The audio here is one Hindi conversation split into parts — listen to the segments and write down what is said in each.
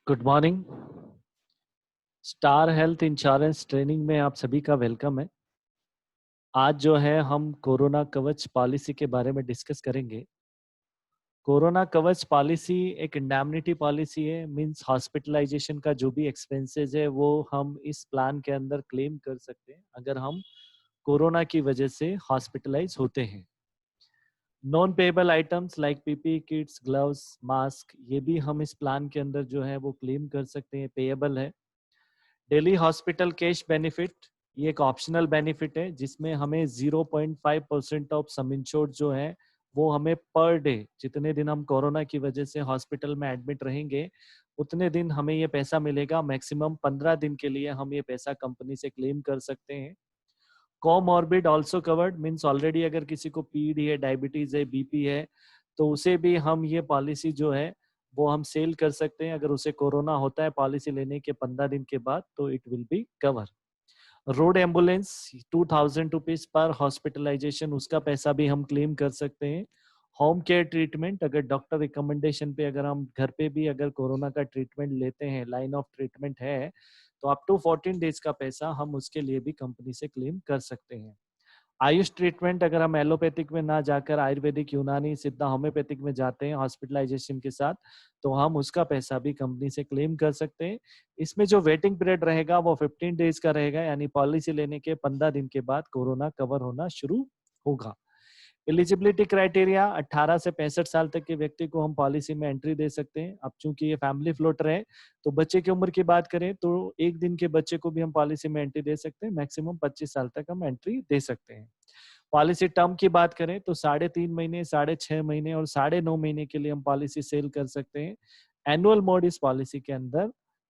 Good morning. Star health insurance training में आप सभी का वेलकम है। आज जो है हम कोरोना कवच पॉलिसी के बारे में डिस्कस करेंगे। कोरोना कवच पॉलिसी एक इंडेमनिटी पॉलिसी है, मींस हॉस्पिटलाइजेशन का जो भी एक्सपेंसेस है वो हम इस प्लान के अंदर क्लेम कर सकते हैं अगर हम कोरोना की वजह से हॉस्पिटलाइज होते हैं। Non payable items like PP kits, gloves, mask, ये भी हम इस प्लान के अंदर जो है वो क्लेम कर सकते हैं, पेएबल है। डेली हॉस्पिटल कैश बेनिफिट, ये एक ऑप्शनल बेनिफिट है जिसमें हमें 0.5% ऑफ सम इंश्योर्ड जो है वो हमें पर डे, जितने दिन हम कोरोना की वजह से हॉस्पिटल में एडमिट रहेंगे उतने दिन हमें ये पैसा मिलेगा। मैक्सिमम 15 दिन के लिए हम ये पैसा कंपनी से क्लेम कर सकते हैं। Comorbid also covered, means already अगर किसी को पीडी है, डायबिटीज है, बीपी है, तो उसे भी हम ये पॉलिसी जो है वो हम सेल कर सकते हैं। अगर उसे कोरोना होता है पॉलिसी लेने के 15 दिन के बाद तो it will be cover. Road ambulance 2000 rupees पर हॉस्पिटलाइजेशन, उसका पैसा भी हम क्लेम कर सकते हैं। होम केयर ट्रीटमेंट, अगर डॉक्टर रिकमेंडेशन पे अगर हम घर पे भी अगर कोरोना का ट्रीटमेंट लेते हैं, लाइन ऑफ ट्रीटमेंट है, तो अप टू 14 डेज का पैसा हम उसके लिए भी कंपनी से क्लेम कर सकते हैं। आयुष ट्रीटमेंट, अगर हम एलोपैथिक में ना जाकर आयुर्वेदिक, यूनानी, सिद्धा, होम्योपैथिक में जाते हैं हॉस्पिटलाइजेशन के साथ, तो हम उसका पैसा भी कंपनी से क्लेम कर सकते हैं। इसमें जो वेटिंग पीरियड रहेगा वो 15 डेज का रहेगा, यानी पॉलिसी लेने के 15 दिन के बाद कोरोना कवर होना शुरू होगा। एलिजिबिलिटी क्राइटेरिया, 18 से 65 साल तक के व्यक्ति को हम पॉलिसी में एंट्री दे सकते हैं। अब चूंकि ये फैमिली फ्लोटर है तो बच्चे की उम्र की बात करें तो एक दिन के बच्चे को भी हम पॉलिसी में एंट्री दे सकते हैं। मैक्सिमम 25 साल तक हम एंट्री दे सकते हैं। पॉलिसी टर्म की बात करें तो 3.5 महीने, 6.5 महीने और 9.5 महीने के लिए हम पॉलिसी सेल कर सकते हैं। एनुअल मोड इस पॉलिसी के अंदर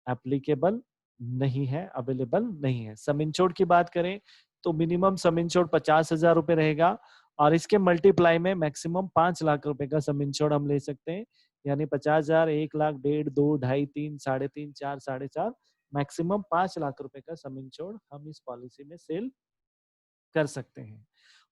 एप्लीकेबल नहीं है, अवेलेबल नहीं है। सम इंश्योर्ड की बात करें तो मिनिमम सम इंश्योर्ड 50,000 रुपए रहेगा और इसके मल्टीप्लाई में मैक्सिमम 5 लाख रुपए का सम इंश्योर्ड हम ले सकते हैं। यानी 50,000, 1 लाख, 1.5, 2, 2.5, 3, 3.5, 4, 4.5, मैक्सिमम 5 लाख रुपए का सम इंश्योर्ड हम इस पॉलिसी में सेल कर सकते हैं।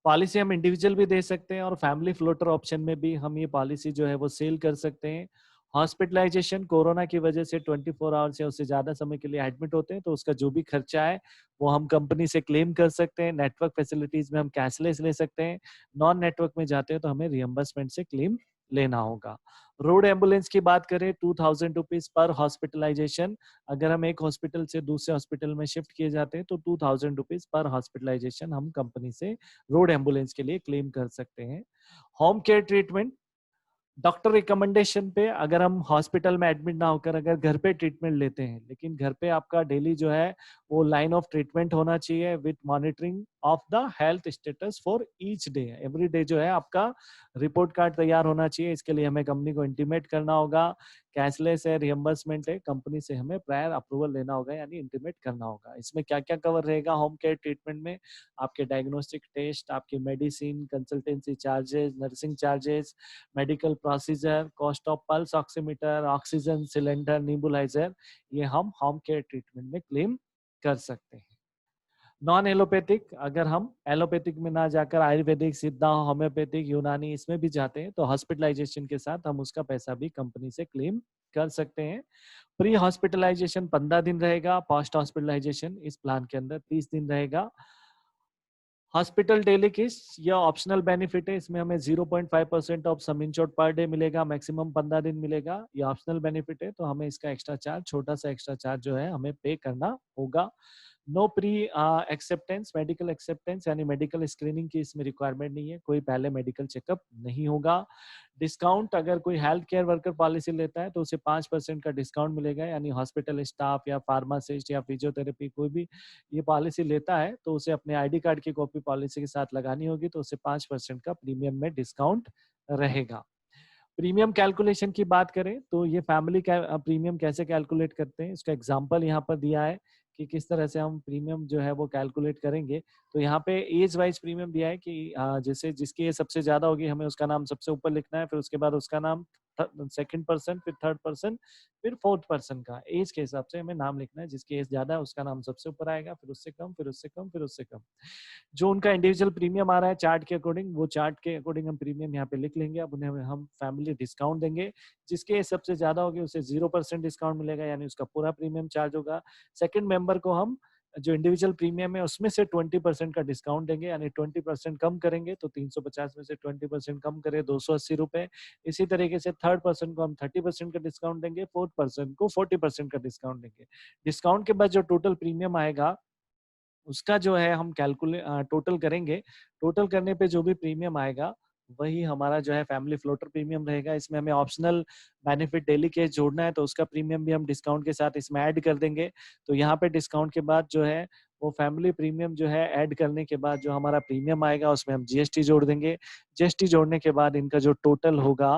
पॉलिसी हम इंडिविजुअल भी दे सकते हैं और फैमिली फ्लोटर ऑप्शन में भी हम ये पॉलिसी जो है वो सेल कर सकते हैं। हॉस्पिटलाइजेशन, कोरोना की वजह से 24 आवर्स या उससे ज्यादा समय के लिए एडमिट होते हैं तो उसका जो भी खर्चा है वो हम कंपनी से क्लेम कर सकते हैं। नेटवर्क फैसिलिटीज में हम कैशलेस ले सकते हैं। नॉन नेटवर्क में जाते हैं तो हमें रियम्बर्समेंट से क्लेम लेना होगा। रोड एम्बुलेंस की बात करें 2000 रुपीज पर हॉस्पिटलाइजेशन, अगर हम एक हॉस्पिटल से दूसरे हॉस्पिटल में शिफ्ट किए जाते हैं तो 2000 रुपीज पर हॉस्पिटलाइजेशन हम कंपनी से रोड एम्बुलेंस के लिए क्लेम कर सकते हैं। Home care treatment, doctor recommendation पे अगर हम हॉस्पिटल में एडमिट ना होकर अगर घर पे ट्रीटमेंट लेते हैं, लेकिन घर पे आपका डेली जो है वो लाइन ऑफ ट्रीटमेंट होना चाहिए with monitoring of the health status for each day. Every day जो है आपका रिपोर्ट कार्ड तैयार होना चाहिए। इसके लिए हमें कंपनी को इंटीमेट करना होगा। कैशलेस है, रियम्बर्समेंट है, कंपनी से हमें प्रायर अप्रूवल लेना होगा यानी इंटीमेट करना होगा। इसमें क्या क्या कवर रहेगा होम केयर ट्रीटमेंट में? आपके डायग्नोस्टिक टेस्ट, आपकी medicine, consultancy charges, nursing charges, medical procedure, cost of pulse oximeter, oxygen cylinder, nebuliser, ये हम होम केयर ट्रीटमेंट में क्लेम कर सकते हैं। नॉन एलोपैथिक, अगर हम एलोपैथिक में ना जाकर आयुर्वेदिक, सिद्धा, होम्योपैथिक, यूनानी इसमें भी जाते हैं तो हॉस्पिटलाइजेशन के साथ हम उसका पैसा भी कंपनी से क्लेम कर सकते हैं। प्री हॉस्पिटलाइजेशन 15 दिन रहेगा, पोस्ट हॉस्पिटलाइजेशन इस प्लान के अंदर 30 दिन रहेगा। हॉस्पिटल डेली किस्त, यह ऑप्शनल बेनिफिट है, इसमें हमें 0.5% of some insured per day मिलेगा, मैक्सिमम 15 दिन मिलेगा। ये ऑप्शनल बेनिफिट है तो हमें इसका एक्स्ट्रा चार्ज, छोटा सा एक्स्ट्रा चार्ज जो है हमें पे करना होगा। No pre acceptance, medical acceptance यानी मेडिकल स्क्रीनिंग की इसमें रिक्वायरमेंट नहीं है, कोई पहले मेडिकल चेकअप नहीं होगा। डिस्काउंट, अगर कोई हेल्थ केयर वर्कर पॉलिसी लेता है तो उसे 5% का डिस्काउंट मिलेगा, यानी हॉस्पिटल स्टाफ या फार्मासिस्ट या फिजियोथेरेपी कोई भी ये पॉलिसी लेता है तो उसे अपने आईडी कार्ड की कॉपी पॉलिसी के साथ लगानी होगी तो उसे 5% का प्रीमियम में डिस्काउंट रहेगा। प्रीमियम कैलकुलेशन की बात करें तो ये फैमिली प्रीमियम कैसे कैलकुलेट करते हैं इसका एग्जांपल यहाँ पर दिया है कि किस तरह से हम प्रीमियम जो है वो कैलकुलेट करेंगे। तो यहाँ पे एज वाइज प्रीमियम दिया है कि जैसे जिसकी एज सबसे ज्यादा होगी हमें उसका नाम सबसे ऊपर लिखना है, फिर उसके बाद उसका नाम, सेकंड पर्सन, फिर थर्ड पर्सन, फिर फोर्थ पर्सन का एज के हिसाब से हमें नाम लिखना है। जिसकी एज ज्यादा है उसका नाम सबसे ऊपर आएगा, फिर उससे कम, फिर उससे कम, फिर उससे कम। जो उनका इंडिविजुअल प्रीमियम आ रहा है चार्ट के अकॉर्डिंग, वो चार्ट के अकॉर्डिंग हम प्रीमियम यहाँ पे लिख लेंगे। अब उन्हें हम फैमिली डिस्काउंट देंगे। जिसके एज सबसे ज्यादा होगी उसे 0% डिस्काउंट मिलेगा, यानी उसका पूरा प्रीमियम चार्ज होगा। सेकंड मेंबर को हम जो इंडिविजुअल प्रीमियम है उसमें से 20% का डिस्काउंट देंगे, यानी 20% कम करेंगे तो 350 में से 20% कम करें 280 रुपए। इसी तरीके से थर्ड पर्सन को हम 30% का डिस्काउंट देंगे, फोर्थ पर्सन को 40% का डिस्काउंट देंगे। डिस्काउंट के बाद जो टोटल प्रीमियम आएगा उसका जो है हम टोटल करेंगे। टोटल करने पे जो भी प्रीमियम आएगा वही हमारा जो है फैमिली फ्लोटर प्रीमियम रहेगा। इसमें हमें ऑप्शनल बेनिफिट डेली केस जोड़ना है तो उसका प्रीमियम भी हम डिस्काउंट के साथ इसमें ऐड कर देंगे। तो यहाँ पे डिस्काउंट के बाद जो है वो फैमिली प्रीमियम जो है ऐड करने के बाद जो हमारा प्रीमियम आएगा उसमें हम जीएसटी जोड़ देंगे। जीएसटी जोड़ने के बाद इनका जो टोटल होगा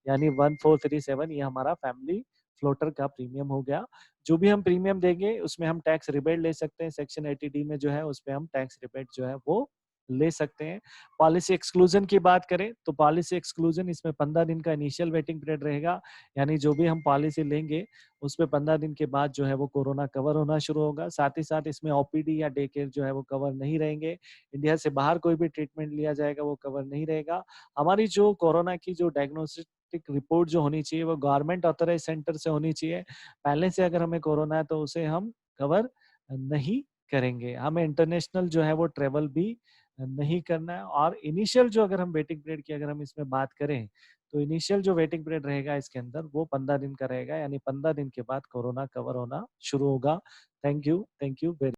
यानी 1437, ये हमारा फैमिली फ्लोटर का प्रीमियम हो गया। जो भी हम प्रीमियम देंगे उसमें हम टैक्स रिबेट ले सकते हैं। सेक्शन 80D में जो है उसपे हम टैक्स रिबेट जो है वो ले सकते हैं। पॉलिसी एक्सक्लूजन की बात करें तो पॉलिसी एक्सक्लूजन इसमें 15 दिन का इनिशियल वेटिंग पीरियड रहेगा। यानी जो भी हम पॉलिसी लेंगे उस पे 15 दिन के बाद जो है वो कोरोना कवर होना शुरू होगा। साथ ही साथ इसमें ओपीडी या डे केयर जो है वो कवर नहीं रहेंगे। इंडिया से बाहर कोई भी ट्रीटमेंट लिया जाएगा वो कवर नहीं रहेगा। हमारी जो कोरोना की जो डायग्नोस्टिक रिपोर्ट जो होनी चाहिए वो गवर्नमेंट ऑथराइज सेंटर से होनी चाहिए। पहले से अगर हमें कोरोना है तो उसे हम कवर नहीं करेंगे। हमें इंटरनेशनल जो है वो ट्रेवल भी नहीं करना है। और इनिशियल जो अगर हम वेटिंग पीरियड की अगर हम इसमें बात करें तो इनिशियल जो वेटिंग पीरियड रहेगा इसके अंदर वो 15 दिन का रहेगा, यानी 15 दिन के बाद कोरोना कवर होना शुरू होगा। Thank you very